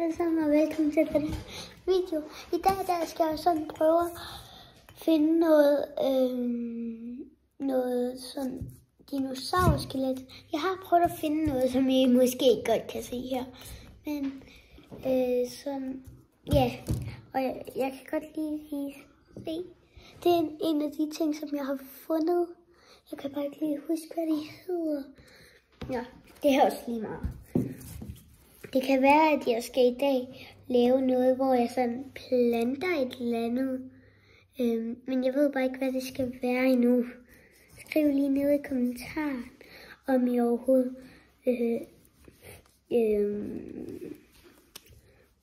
alle sammen, og velkommen til denne video. I dag der skal jeg sådan prøve at finde noget sådan dinosaurskelet. Jeg har prøvet at finde noget, som I måske godt kan se her. Men sådan, ja, og jeg kan godt lige se. Det er en af de ting, som jeg har fundet. Jeg kan bare ikke lige huske, hvad de hedder. Ja, det er også lige meget. Det kan være, at jeg skal i dag lave noget, hvor jeg sådan planter et eller andet. Men jeg ved bare ikke, hvad det skal være endnu. Skriv lige ned i kommentaren, om I overhovedet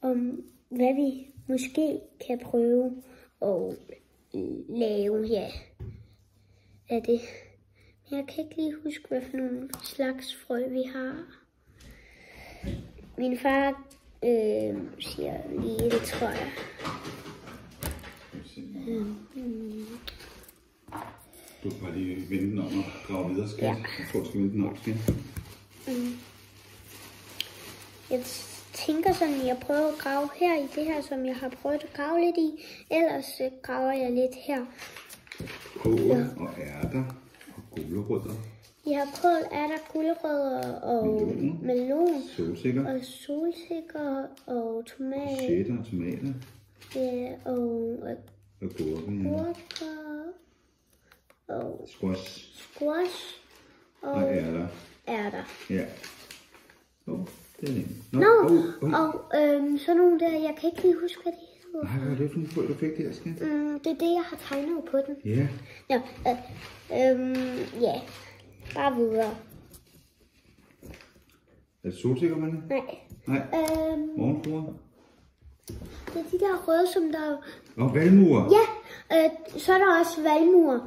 om hvad vi måske kan prøve at lave, ja, af det. Men jeg kan ikke lige huske, hvad for nogle slags frø vi har. Min far siger lige, det tror jeg. Du kan bare lige vende den om og grave videre, skal jeg? Jeg tror, du skal vende den om, skal Jeg tænker sådan, at jeg prøver at grave her i det her, som jeg har prøvet at grave lidt i. Ellers graver jeg lidt her. Kål og ærter og gulerødder. Jeg har kål, ærter, gulerødder og melon. Solsikker. Og solsikker og tomat. Cheddar og tomater. Ja, og gurker. Og Squash. Og ærter. Ja. Det er nemt. Og sådan nogle der, jeg kan ikke lige huske, hvad de hedder. Nej, hvad er det for en frø, du fik der, skat? Det er det, jeg har tegnet på den. Ja. Ja, ja. Bare videre. Er det solsikker, man? Nej. Morgenfruer? Det er de der røde, som der... Og valmuer? Ja, så er der også valmuer.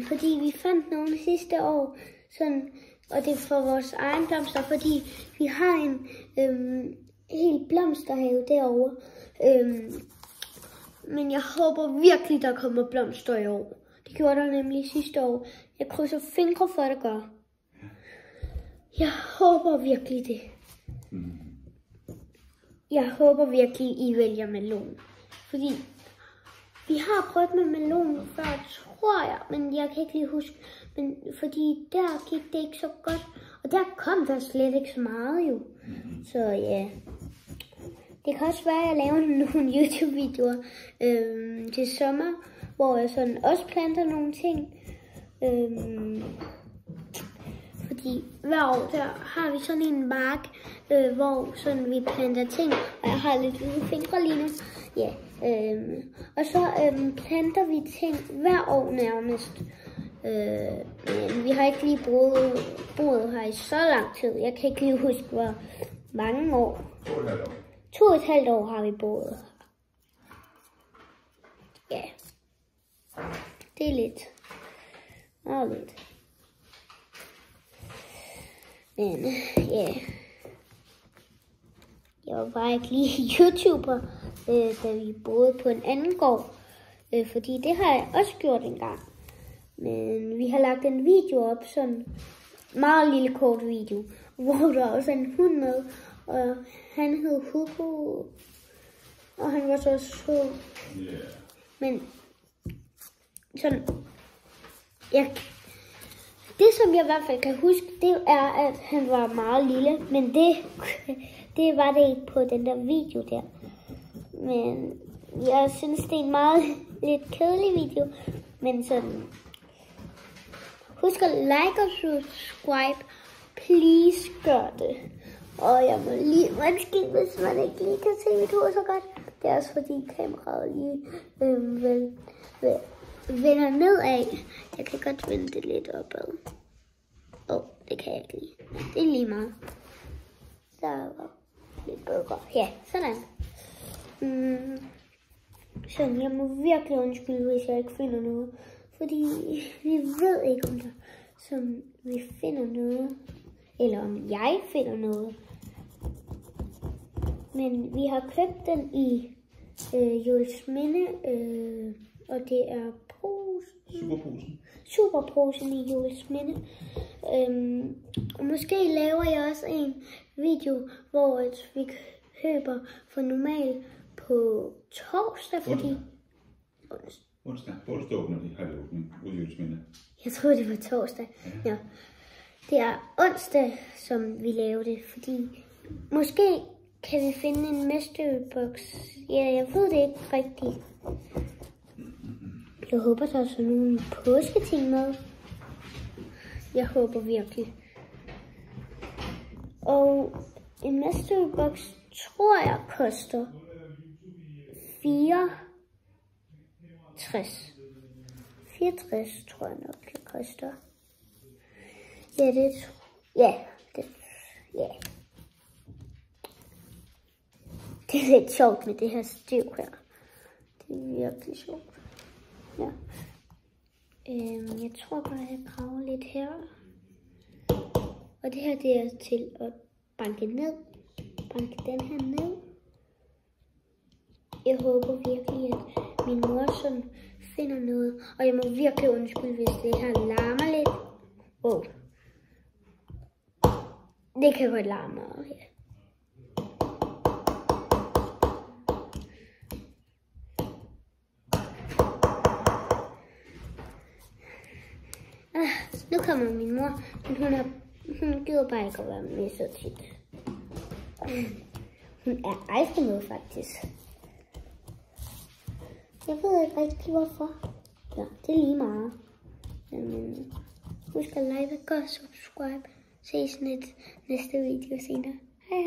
Fordi vi fandt nogle sidste år, sådan, og det er for vores egen blomster, fordi vi har en helt blomsterhave derovre. Men jeg håber virkelig, der kommer blomster i år. Det gjorde der nemlig sidste år. Jeg krydser fingre for, at det gør. Jeg håber virkelig det. Jeg håber virkelig, I vælger melon. Fordi vi har prøvet med melon før, tror jeg. Men jeg kan ikke lige huske. Men fordi der gik det ikke så godt. Og der kom der slet ikke så meget jo. Så ja. Det kan også være, at jeg laver nogle YouTube-videoer til sommer. Hvor jeg sådan også planter nogle ting. Fordi hver år der har vi sådan en mark, hvor sådan vi planter ting. Og jeg har lidt hvide fingre lige nu. Ja. Og så planter vi ting hver år nærmest. Men vi har ikke lige boet her i så lang tid. Jeg kan ikke lige huske, hvor mange år. 2,5 år har vi boet her. Ja. Det er lidt. Meget lidt. Men ja. Jeg var bare ikke lige YouTuber, da vi boede på en anden gård. Fordi det har jeg også gjort engang. Men vi har lagt en video op, sådan en meget lille kort video, hvor der også er en hund med. Og han hed Hugo. Og han var så sød. Men sådan, det som jeg i hvert fald kan huske, det er, at han var meget lille. Men det var det ikke på den der video der. Men jeg synes, det er en meget lidt kedelig video. Men sådan, husk at like og subscribe. Please gør det. Og jeg må lige, måske hvis man ikke lige kan se mit hoved så godt. Det er også fordi kameraet lige vender nedad. Jeg kan godt vende det lidt opad. Det kan jeg ikke lige. Det er lige meget. Der var lidt bedre. Ja, sådan. Sådan, jeg må virkelig undskylde, hvis jeg ikke finder noget. Fordi vi ved ikke, om der som vi finder noget. Eller om jeg finder noget. Men vi har købt den i Juelsminde. Og det er Superposen i Juelsminde. Og måske laver jeg også en video, hvor vi Høber for normalt på torsdag, fordi... Onsdag. Onsdag åbner de, har de åbning ude i Juelsminde. Jeg troede, det var torsdag. Ja. Det er onsdag, som vi laver det, fordi måske kan vi finde en mystery-box. Ja, jeg ved det ikke rigtigt. Jeg håber, der er sådan nogle påsketing med. Jeg håber virkelig. Og en mystery box tror jeg koster 64. 64 tror jeg nok, det koster. Ja, det er lidt sjovt med det her stiv her. Det er virkelig sjovt. Ja. Jeg tror bare, jeg graver lidt her. Og det her, det er til at banke ned. Banke den her ned. Jeg håber virkelig, at min mor sådan finder noget. Og jeg må virkelig undskylde, hvis det her larmer lidt. Wow. Det kan godt larme meget her. Nu kommer min mor, men hun gider bare ikke at være med så tit. Hun er aldrig med, faktisk. Jeg ved ikke rigtig hvorfor. Ja, det er lige meget. Men husk at like og subscribe. Ses næste video senere. Hej hej.